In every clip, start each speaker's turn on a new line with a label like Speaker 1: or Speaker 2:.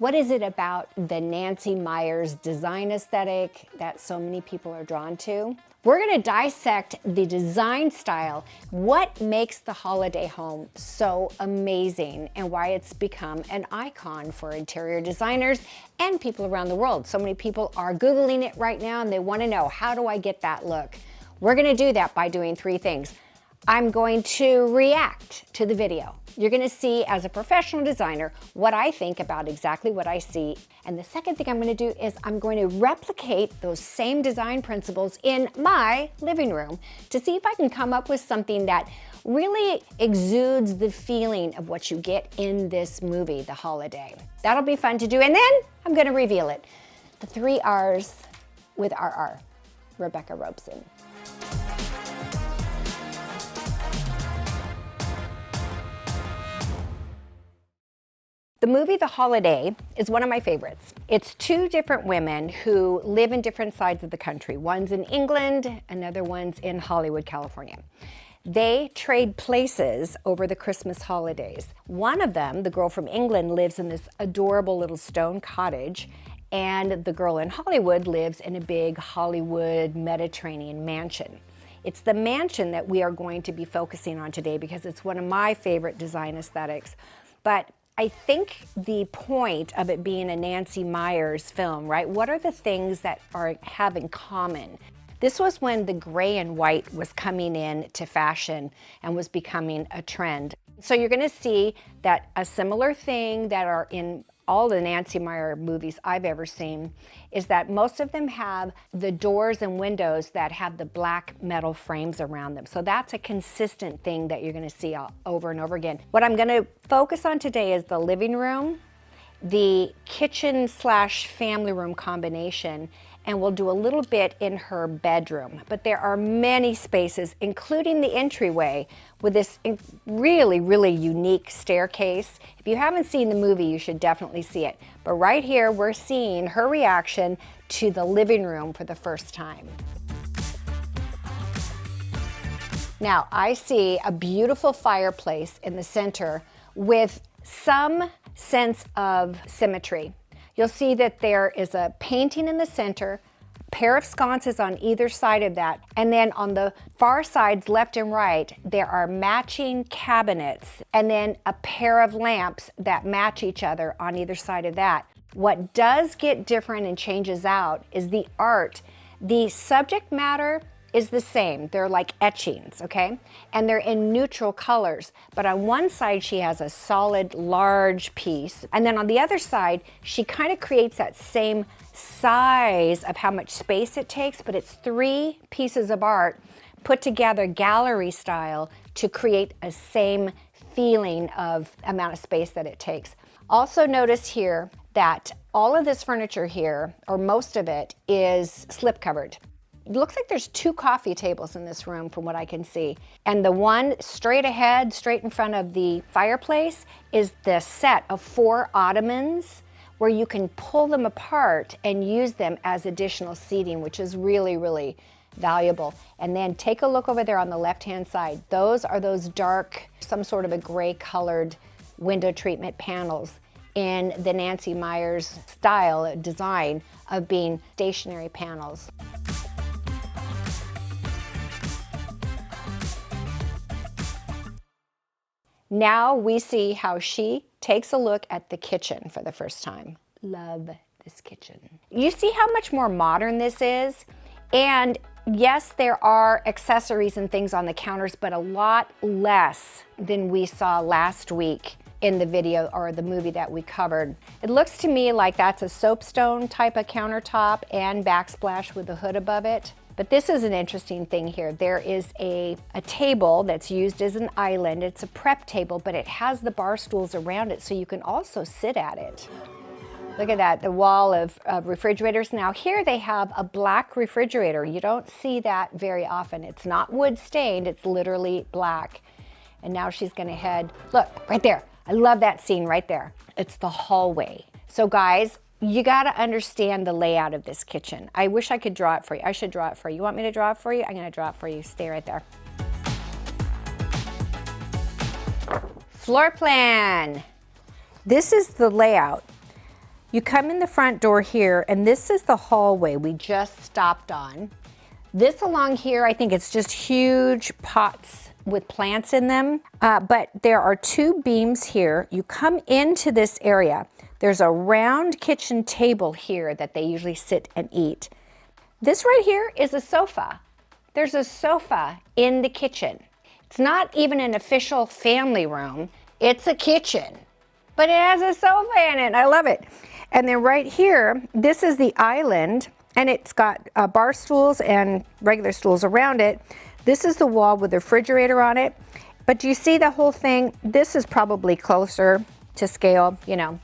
Speaker 1: What is it about the Nancy Meyers design aesthetic that so many people are drawn to? We're going to dissect the design style, what makes the holiday home so amazing, and why it's become an icon for interior designers and people around the world. So many people are Googling it right now and they want to know, how do I get that look? We're going to do that by doing three things. I'm going to react to the video. You're going to see, as a professional designer, what I think about exactly what I see. And the second thing I'm going to do is I'm going to replicate those same design principles in my living room to see if I can come up with something that really exudes the feeling of what you get in this movie, The Holiday. That'll be fun to do. And then I'm going to reveal it. The 3 R's with RR, Rebecca Robeson. The movie The Holiday is one of my favorites. It's 2 different women who live in different sides of the country. One's in England, another one's in Hollywood, California. They trade places over the Christmas holidays. One of them, the girl from England, lives in this adorable little stone cottage, and the girl in Hollywood lives in a big Hollywood Mediterranean mansion. It's the mansion that we are going to be focusing on today because it's one of my favorite design aesthetics. But I think the point of it being a Nancy Meyers film, right? What are the things that have in common? This was when the gray and white was coming in to fashion and was becoming a trend. So you're going to see that a similar thing that are in all the Nancy Meyers movies I've ever seen is that most of them have the doors and windows that have the black metal frames around them. So that's a consistent thing that you're going to see over and over again. What I'm going to focus on today is the living room, the kitchen / family room combination, and we'll do a little bit in her bedroom. But there are many spaces, including the entryway, with this really, really unique staircase. If you haven't seen the movie, you should definitely see it. But right here, we're seeing her reaction to the living room for the first time. Now, I see a beautiful fireplace in the center with some sense of symmetry. You'll see that there is a painting in the center, a pair of sconces on either side of that, and then on the far sides, left and right, there are matching cabinets, and then a pair of lamps that match each other on either side of that. What does get different and changes out is the art. The subject matter is the same. They're like etchings, okay? And they're in neutral colors. But on one side, she has a solid, large piece. And then on the other side, she kind of creates that same size of how much space it takes, but it's 3 pieces of art put together gallery style to create a same feeling of amount of space that it takes. Also notice here that all of this furniture here, or most of it, is slip covered. It looks like there's 2 coffee tables in this room from what I can see. And the one straight ahead, straight in front of the fireplace, is the set of 4 ottomans where you can pull them apart and use them as additional seating, which is really, really valuable. And then take a look over there on the left-hand side. Those are those dark, some sort of a gray colored window treatment panels in the Nancy Meyers style design of being stationary panels. Now we see how she takes a look at the kitchen for the first time. Love this kitchen. You see how much more modern this is? And yes, there are accessories and things on the counters, but a lot less than we saw last week in the video or the movie that we covered. It looks to me like that's a soapstone type of countertop and backsplash with the hood above it. But this is an interesting thing here. There is a table that's used as an island. It's a prep table, but it has the bar stools around it so you can also sit at it. Look at that, the wall of refrigerators. Now here they have a black refrigerator. You don't see that very often. It's not wood stained, it's literally black. And now she's gonna head, look, right there. I love that scene right there. It's the hallway. So guys, you got to understand the layout of this kitchen. I wish I could draw it for you. I should draw it for you. You want me to draw it for you? I'm going to draw it for you. Stay right there. Floor plan. This is the layout. You come in the front door here, and this is the hallway we just stopped on. This along here, I think it's just huge pots with plants in them, but there are 2 beams here. You come into this area. There's a round kitchen table here that they usually sit and eat. This right here is a sofa. There's a sofa in the kitchen. It's not even an official family room. It's a kitchen, but it has a sofa in it. I love it. And then right here, this is the island, and it's got bar stools and regular stools around it. This is the wall with the refrigerator on it. But do you see the whole thing? This is probably closer to scale. You know,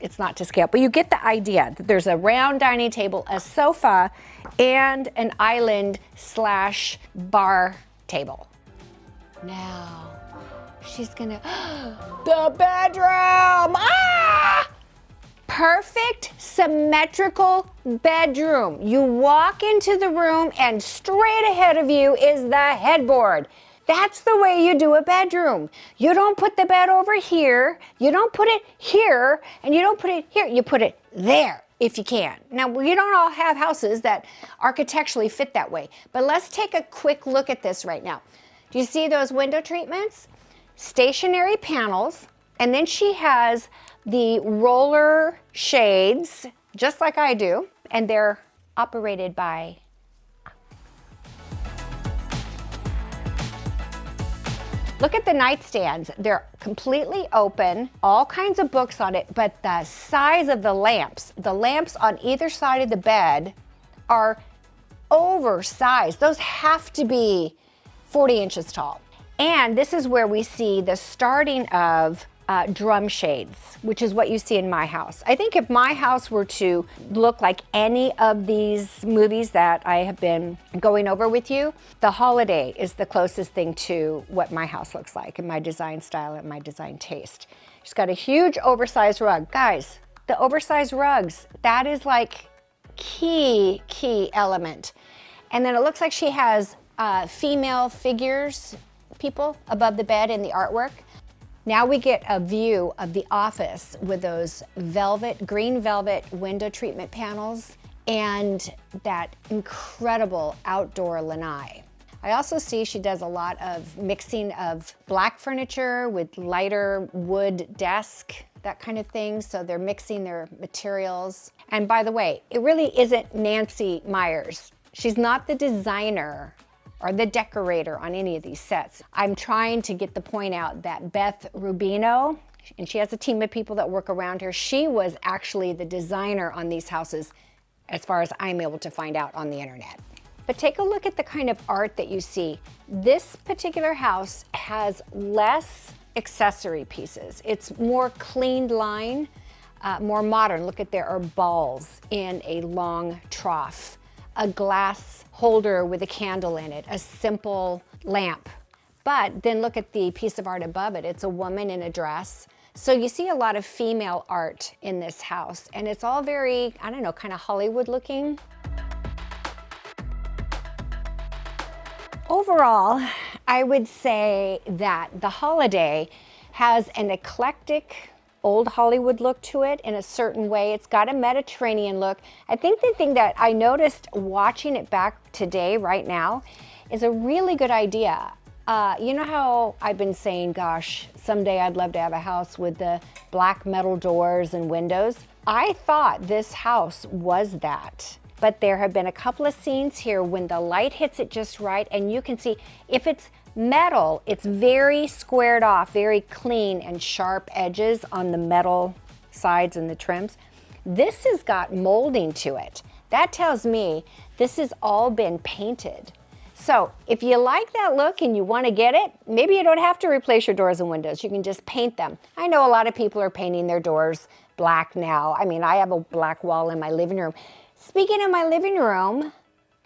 Speaker 1: it's not to scale, but you get the idea that there's a round dining table, a sofa, and an island / bar table. Now, she's gonna, the bedroom! Ah! Perfect symmetrical bedroom. You walk into the room and straight ahead of you is the headboard. That's the way you do a bedroom. You don't put the bed over here, you don't put it here, and you don't put it here. You put it there if you can. Now, we don't all have houses that architecturally fit that way, but let's take a quick look at this right now. Do you see those window treatments? Stationary panels, and then she has the roller shades, just like I do, and they're operated by look at the nightstands. They're completely open, all kinds of books on it, but the size of the lamps on either side of the bed are oversized. Those have to be 40 inches tall. And this is where we see the starting of drum shades, which is what you see in my house. I think if my house were to look like any of these movies that I have been going over with you, The Holiday is the closest thing to what my house looks like in my design style and my design taste. She's got a huge oversized rug. Guys, the oversized rugs, that is like key element. And then it looks like she has female figures, people above the bed in the artwork. Now we get a view of the office with those green velvet window treatment panels and that incredible outdoor lanai. I also see she does a lot of mixing of black furniture with lighter wood desk, that kind of thing. So they're mixing their materials. And by the way, it really isn't Nancy Meyers. She's not the designer or the decorator on any of these sets. I'm trying to get the point out that Beth Rubino, and she has a team of people that work around her, she was actually the designer on these houses as far as I'm able to find out on the internet. But take a look at the kind of art that you see. This particular house has less accessory pieces. It's more cleaned line, more modern. Look at there are balls in a long trough, a glass holder with a candle in it, a simple lamp. But then look at the piece of art above it. It's a woman in a dress. So you see a lot of female art in this house, and it's all very, I don't know, kind of Hollywood looking. Overall, I would say that The Holiday has an eclectic old Hollywood look to it in a certain way. It's got a Mediterranean look. I think the thing that I noticed watching it back today, right now, is a really good idea. You know how I've been saying, gosh, someday I'd love to have a house with the black metal doors and windows? I thought this house was that. But there have been a couple of scenes here when the light hits it just right, and you can see if it's metal, it's very squared off, very clean and sharp edges on the metal sides and the trims. This has got molding to it. That tells me this has all been painted. So if you like that look and you want to get it, maybe you don't have to replace your doors and windows. You can just paint them. I know a lot of people are painting their doors black now. I mean, I have a black wall in my living room. Speaking of my living room,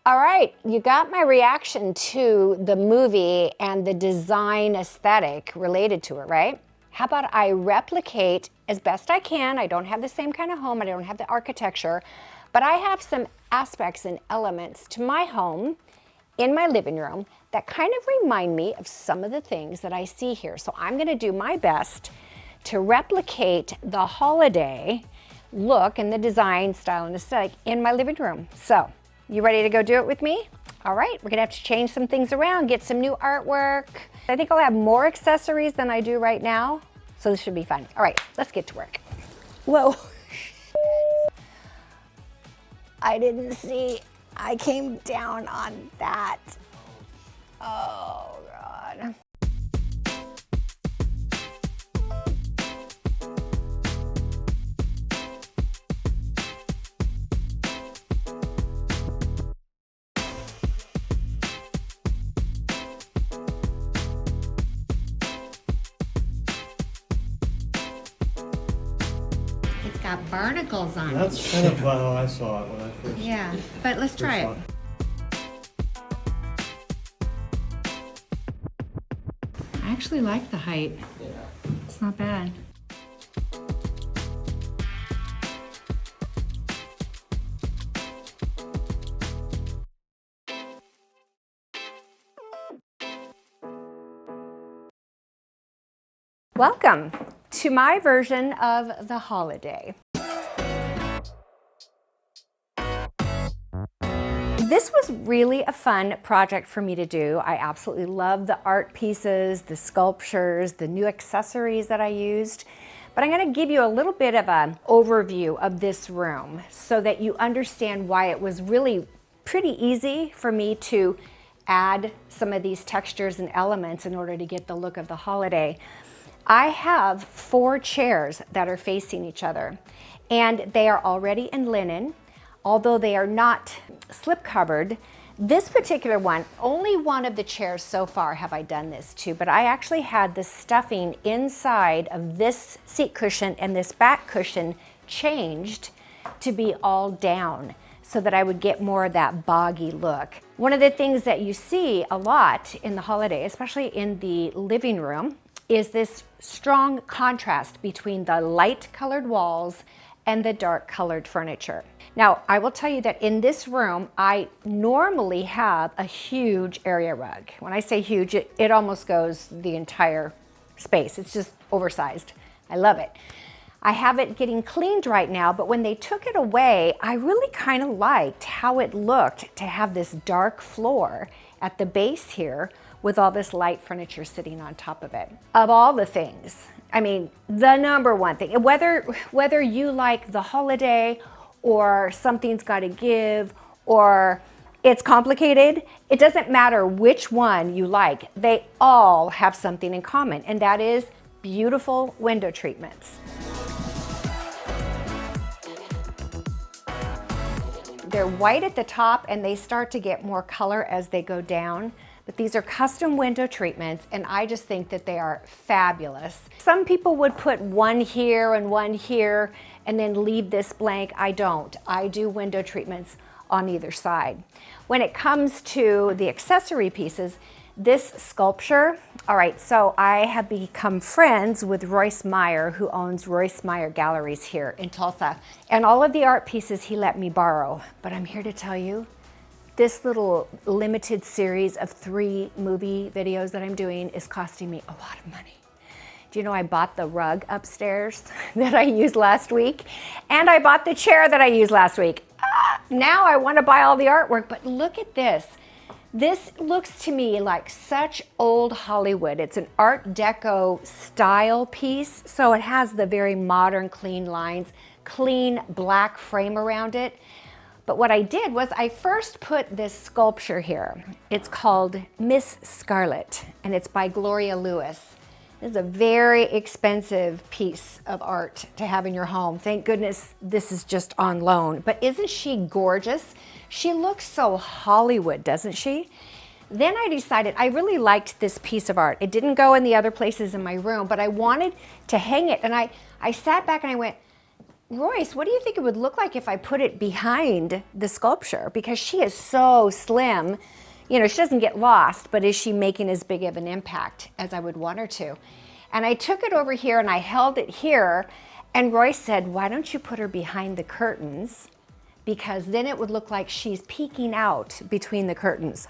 Speaker 1: all right, you got my reaction to the movie and the design aesthetic related to it, right? How about I replicate as best I can? I don't have the same kind of home, I don't have the architecture, but I have some aspects and elements to my home in my living room that kind of remind me of some of the things that I see here. So I'm gonna do my best to replicate the holiday look and the design, style, and aesthetic in my living room. So, you ready to go do it with me? All right, we're gonna have to change some things around, get some new artwork. I think I'll have more accessories than I do right now, so this should be fun. All right, let's get to work. Whoa. I didn't see, I came down on that. Oh, God. It's got barnacles on it.
Speaker 2: That's kind of how I saw it when I first.
Speaker 1: Yeah, but let's try it. I actually like the height. It's not bad. Welcome to my version of the holiday. This was really a fun project for me to do. I absolutely love the art pieces, the sculptures, the new accessories that I used. But I'm going to give you a little bit of an overview of this room so that you understand why it was really pretty easy for me to add some of these textures and elements in order to get the look of the holiday. I have 4 chairs that are facing each other, and they are already in linen. Although they are not slip covered, this particular one, only one of the chairs so far have I done this to, but I actually had the stuffing inside of this seat cushion and this back cushion changed to be all down so that I would get more of that boggy look. One of the things that you see a lot in the holiday, especially in the living room, is this strong contrast between the light colored walls and the dark colored furniture. Now, I will tell you that in this room, I normally have a huge area rug. When I say huge, it almost goes the entire space. It's just oversized. I love it. I have it getting cleaned right now, but when they took it away, I really kind of liked how it looked to have this dark floor at the base here with all this light furniture sitting on top of it. Of all the things, I mean, the number one thing, whether you like the holiday or something's got to give or it's complicated, it doesn't matter which one you like. They all have something in common, and that is beautiful window treatments. They're white at the top and they start to get more color as they go down. But these are custom window treatments, and I just think that they are fabulous. Some people would put one here and one here and then leave this blank. I don't. I do window treatments on either side. When it comes to the accessory pieces, this sculpture, all right, so I have become friends with Royce Meyer, who owns Royce Meyer Galleries here in Tulsa. And all of the art pieces he let me borrow. But I'm here to tell you, this little limited series of 3 movie videos that I'm doing is costing me a lot of money. Do you know I bought the rug upstairs that I used last week? And I bought the chair that I used last week. Now I want to buy all the artwork, but look at this. This looks to me like such old Hollywood. It's an Art Deco style piece, so it has the very modern, clean lines, clean black frame around it. But what I did was I first put this sculpture here. It's called Miss Scarlet, and it's by Gloria Lewis. It's a very expensive piece of art to have in your home. Thank goodness this is just on loan. But isn't she gorgeous? She looks so Hollywood, doesn't she? Then I decided I really liked this piece of art. It didn't go in the other places in my room, but I wanted to hang it. And I sat back and I went, Royce, what do you think it would look like if I put it behind the sculpture? Because she is so slim. You know, she doesn't get lost, but is she making as big of an impact as I would want her to? And I took it over here and I held it here, and Royce said, why don't you put her behind the curtains? Because then it would look like she's peeking out between the curtains.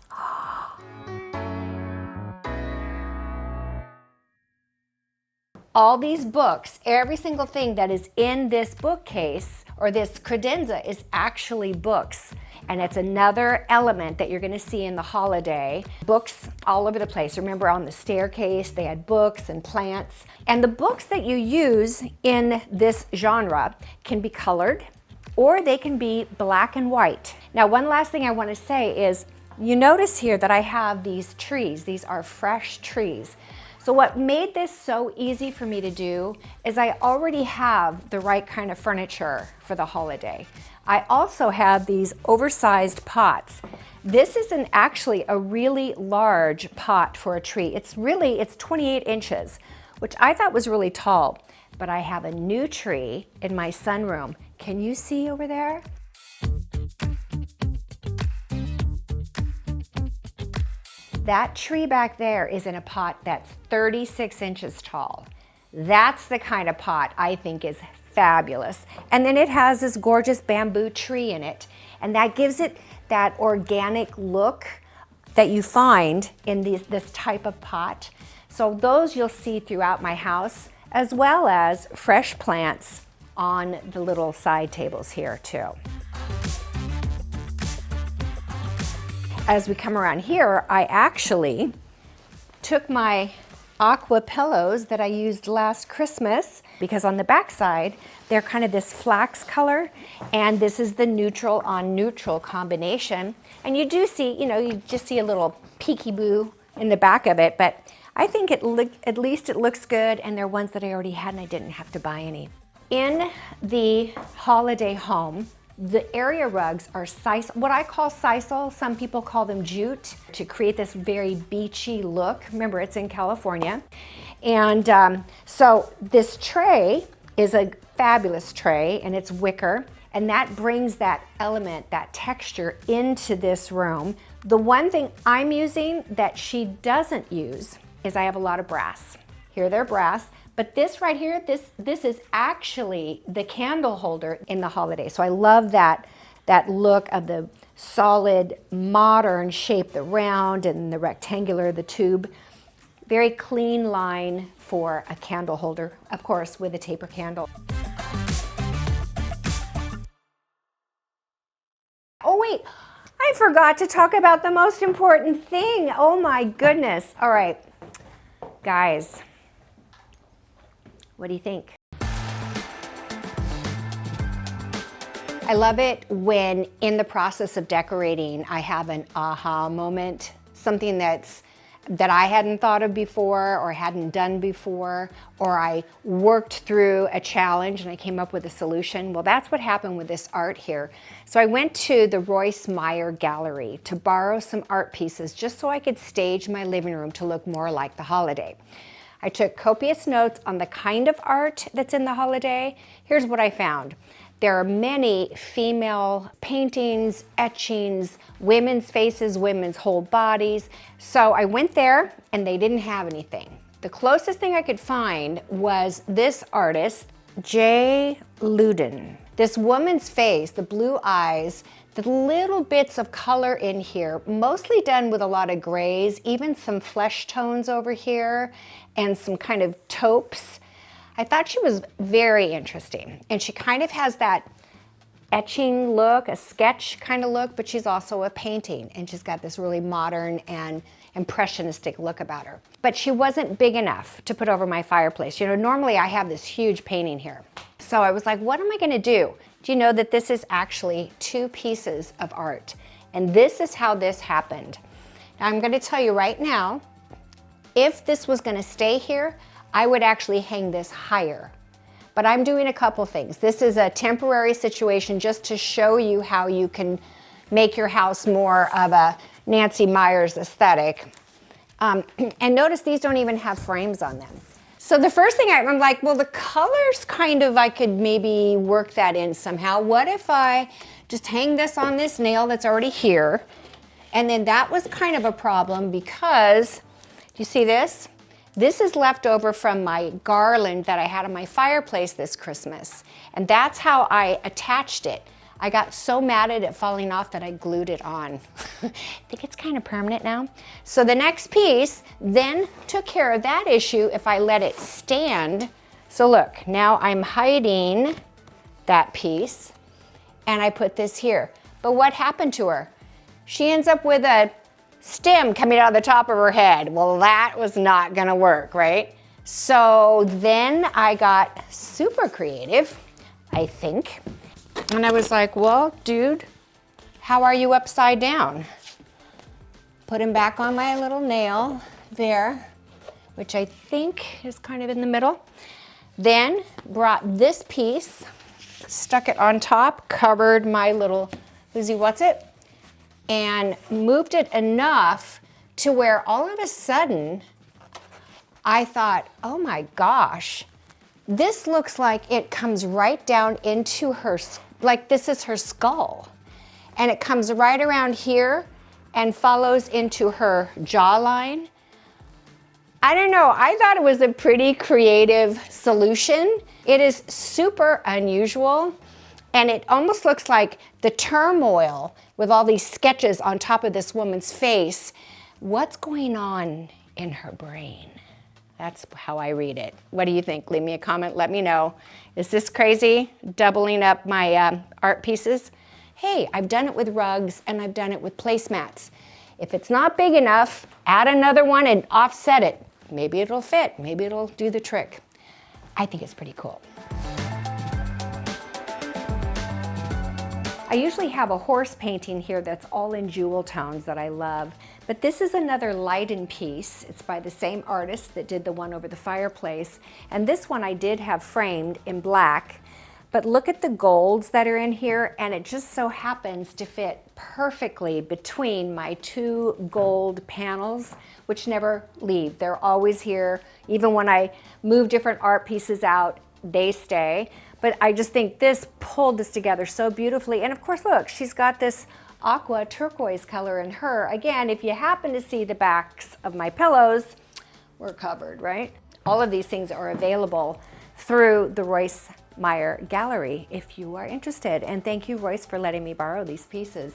Speaker 1: all these books, every single thing that is in this bookcase or this credenza is actually books. And it's another element that you're gonna see in the holiday. Books all over the place. Remember on the staircase, they had books and plants. And the books that you use in this genre can be colored or they can be black and white. Now, one last thing I wanna say is, you notice here that I have these trees. These are fresh trees. So what made this so easy for me to do is I already have the right kind of furniture for the holiday. I also have these oversized pots. This is actually a really large pot for a tree. It's 28 inches, which I thought was really tall. But I have a new tree in my sunroom. Can you see over there? That tree back there is in a pot that's 36 inches tall. That's the kind of pot I think is fabulous. And then it has this gorgeous bamboo tree in it. And that gives it that organic look that you find in this type of pot. So those you'll see throughout my house, as well as fresh plants on the little side tables here too. As we come around here, I actually took my aqua pillows that I used last Christmas, because on the back side, they're kind of this flax color, and this is the neutral on neutral combination. And you do see, you just see a little peekaboo in the back of it, but I think at least it looks good, and they're ones that I already had and I didn't have to buy any. In the holiday home, the area rugs are what I call sisal. Some people call them jute, to create this very beachy look. Remember, it's in California. And so this tray is a fabulous tray, and it's wicker, and that brings that element, that texture into this room. The one thing I'm using that she doesn't use is I have a lot of brass. Here they're brass. But this right here, this is actually the candle holder in the holiday. So I love that look of the solid, modern shape, the round and the rectangular, the tube. Very clean line for a candle holder, of course, with a taper candle. Oh wait, I forgot to talk about the most important thing. Oh my goodness. All right, guys. What do you think? I love it when in the process of decorating, I have an aha moment, something that I hadn't thought of before or hadn't done before, or I worked through a challenge and I came up with a solution. Well, that's what happened with this art here. So I went to the Royce Meyer Gallery to borrow some art pieces just so I could stage my living room to look more like the holiday. I took copious notes on the kind of art that's in the holiday. Here's what I found. There are many female paintings, etchings, women's faces, women's whole bodies. So I went there and they didn't have anything. The closest thing I could find was this artist, J. Luden. This woman's face, the blue eyes, the little bits of color in here, mostly done with a lot of grays, even some flesh tones over here, and some kind of taupes. I thought she was very interesting. And she kind of has that etching look, a sketch kind of look, but she's also a painting. And she's got this really modern and impressionistic look about her. But she wasn't big enough to put over my fireplace. Normally I have this huge painting here. So I was like, what am I gonna do? Do you know that this is actually 2 pieces of art? And this is how this happened. Now I'm gonna tell you right now, if this was gonna stay here, I would actually hang this higher. But I'm doing a couple things. This is a temporary situation just to show you how you can make your house more of a Nancy Meyers aesthetic. And notice these don't even have frames on them. So the first thing I'm like, well, the colors kind of, I could maybe work that in somehow. What if I just hang this on this nail that's already here? And then that was kind of a problem because, do you see this? This is left over from my garland that I had on my fireplace this Christmas. And that's how I attached it. I got so mad at it falling off that I glued it on. I think it's kind of permanent now. So the next piece then took care of that issue if I let it stand. So look, now I'm hiding that piece and I put this here. But what happened to her? She ends up with a stem coming out of the top of her head. Well, that was not gonna work, right? So then I got super creative, I think. And I was like, well, dude, how are you upside down? Put him back on my little nail there, which I think is kind of in the middle. Then brought this piece, stuck it on top, covered my little Lizzie What's-It, and moved it enough to where all of a sudden I thought, oh my gosh, this looks like it comes right down into her, like this is her skull. And it comes right around here and follows into her jawline. I don't know, I thought it was a pretty creative solution. It is super unusual, and it almost looks like the turmoil with all these sketches on top of this woman's face. What's going on in her brain? That's how I read it. What do you think? Leave me a comment, let me know. Is this crazy, doubling up my art pieces? Hey, I've done it with rugs and I've done it with placemats. If it's not big enough, add another one and offset it. Maybe it'll fit, maybe it'll do the trick. I think it's pretty cool. I usually have a horse painting here that's all in jewel tones that I love, but this is another Leiden piece. It's by the same artist that did the one over the fireplace, and this one I did have framed in black, but look at the golds that are in here, and it just so happens to fit perfectly between my two gold panels, which never leave. They're always here. Even when I move different art pieces out, they stay. But I just think this pulled this together so beautifully. And of course, look, she's got this aqua turquoise color in her. Again, if you happen to see the backs of my pillows, we're covered, right? All of these things are available through the Royce Meyer Gallery if you are interested. And thank you, Royce, for letting me borrow these pieces.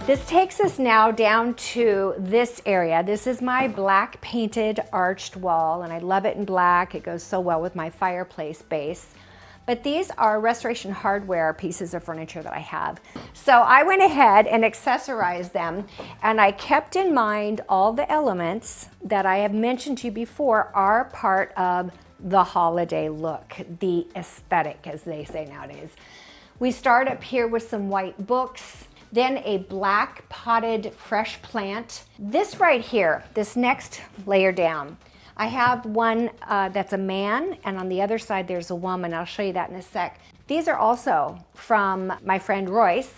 Speaker 1: This takes us now down to this area. This is my black painted arched wall, and I love it in black. It goes so well with my fireplace base. But these are Restoration Hardware pieces of furniture that I have. So I went ahead and accessorized them, and I kept in mind all the elements that I have mentioned to you before are part of the holiday look, the aesthetic, as they say nowadays. We start up here with some white books, then a black potted fresh plant. This right here, this next layer down, I have one that's a man, and on the other side there's a woman. I'll show you that in a sec. These are also from my friend Royce,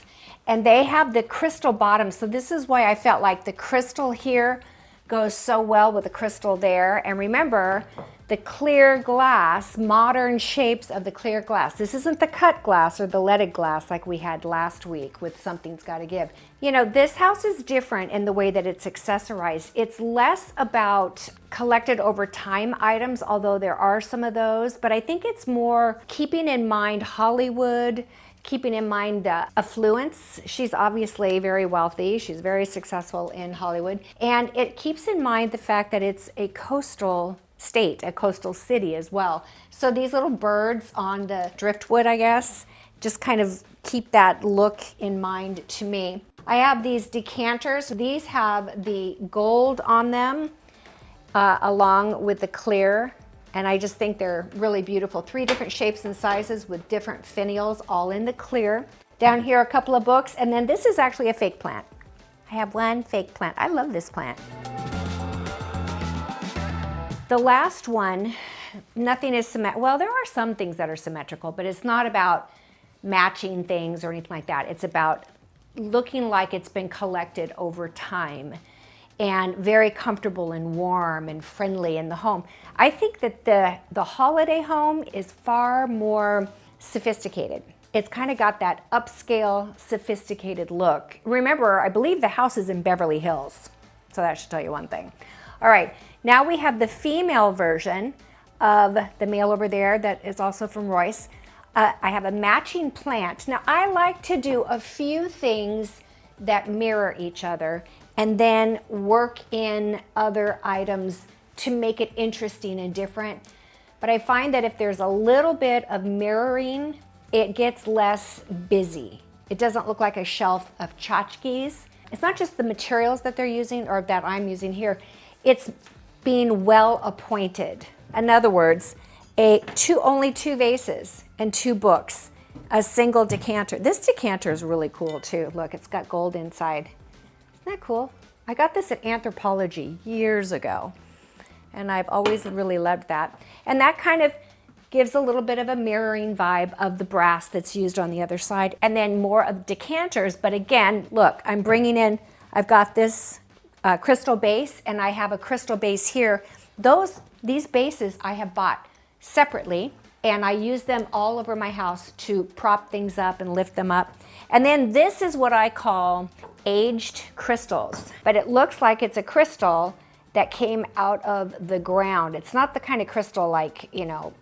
Speaker 1: and they have the crystal bottom. So this is why I felt like the crystal here goes so well with the crystal there. And remember, the clear glass, modern shapes of the clear glass. This isn't the cut glass or the leaded glass like we had last week with Something's Gotta Give. You know, this house is different in the way that it's accessorized. It's less about collected over time items, although there are some of those, but I think it's more keeping in mind Hollywood, keeping in mind the affluence. She's obviously very wealthy. She's very successful in Hollywood. And it keeps in mind the fact that it's a coastal state, a coastal city as well. So these little birds on the driftwood, I guess, just kind of keep that look in mind to me. I have these decanters. These have the gold on them along with the clear. And I just think they're really beautiful. 3 different shapes and sizes with different finials, all in the clear. Down here, a couple of books. And then this is actually a fake plant. I have one fake plant. I love this plant. The last one, nothing is symmetrical. Well, there are some things that are symmetrical, but it's not about matching things or anything like that. It's about looking like it's been collected over time and very comfortable and warm and friendly in the home. I think that the holiday home is far more sophisticated. It's kind of got that upscale, sophisticated look. Remember, I believe the house is in Beverly Hills, so that should tell you one thing. All right, now we have the female version of the mail over there that is also from Royce. I have a matching plant. Now, I like to do a few things that mirror each other and then work in other items to make it interesting and different. But I find that if there's a little bit of mirroring, it gets less busy. It doesn't look like a shelf of tchotchkes. It's not just the materials that they're using or that I'm using here. It's being well appointed. In other words, only 2 vases and 2 books, a single decanter. This decanter is really cool too. Look, it's got gold inside. Isn't that cool? I got this at Anthropology years ago, and I've always really loved that. And that kind of gives a little bit of a mirroring vibe of the brass that's used on the other side. And then more of decanters, but again, look, I'm bringing in, I've got this crystal base, and I have a crystal base here. These bases I have bought separately, and I use them all over my house to prop things up and lift them up. And then this is what I call aged crystals, but it looks like it's a crystal that came out of the ground. It's not the kind of crystal like, you know,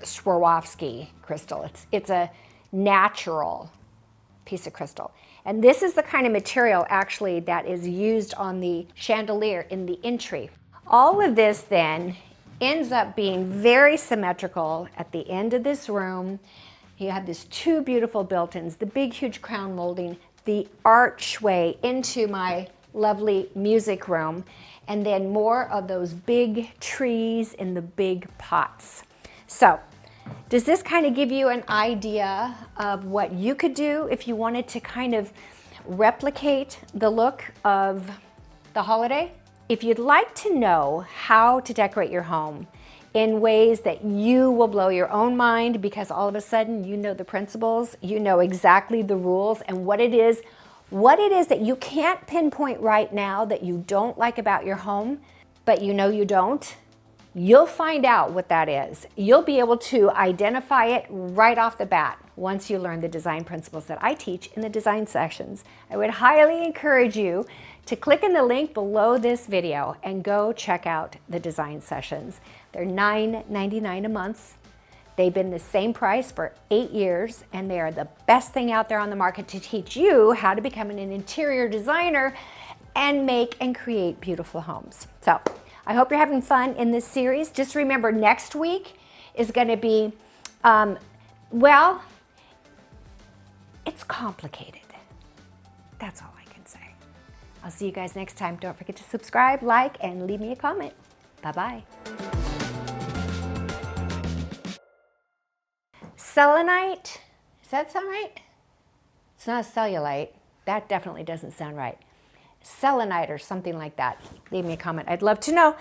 Speaker 1: Swarovski crystal. It's a natural piece of crystal. And this is the kind of material actually that is used on the chandelier in the entry. All of this then ends up being very symmetrical at the end of this room. You have these 2 beautiful built-ins, the big, huge crown molding, the archway into my lovely music room, and then more of those big trees in the big pots. So, does this kind of give you an idea of what you could do if you wanted to kind of replicate the look of the holiday? If you'd like to know how to decorate your home in ways that you will blow your own mind because all of a sudden you know the principles, you know exactly the rules and what it is that you can't pinpoint right now that you don't like about your home, but you know you don't, you'll find out what that is. You'll be able to identify it right off the bat once you learn the design principles that I teach in the design sessions. I would highly encourage you to click in the link below this video and go check out the design sessions. They're $9.99 a month. They've been the same price for 8 years, and they are the best thing out there on the market to teach you how to become an interior designer and make and create beautiful homes. So I hope you're having fun in this series. Just remember, next week is going to be, well, it's complicated. That's all I can say. I'll see you guys next time. Don't forget to subscribe, like, and leave me a comment. Bye-bye. Selenite, does that sound right? It's not a cellulite. That definitely doesn't sound right. Selenite or something like that. Leave me a comment. I'd love to know.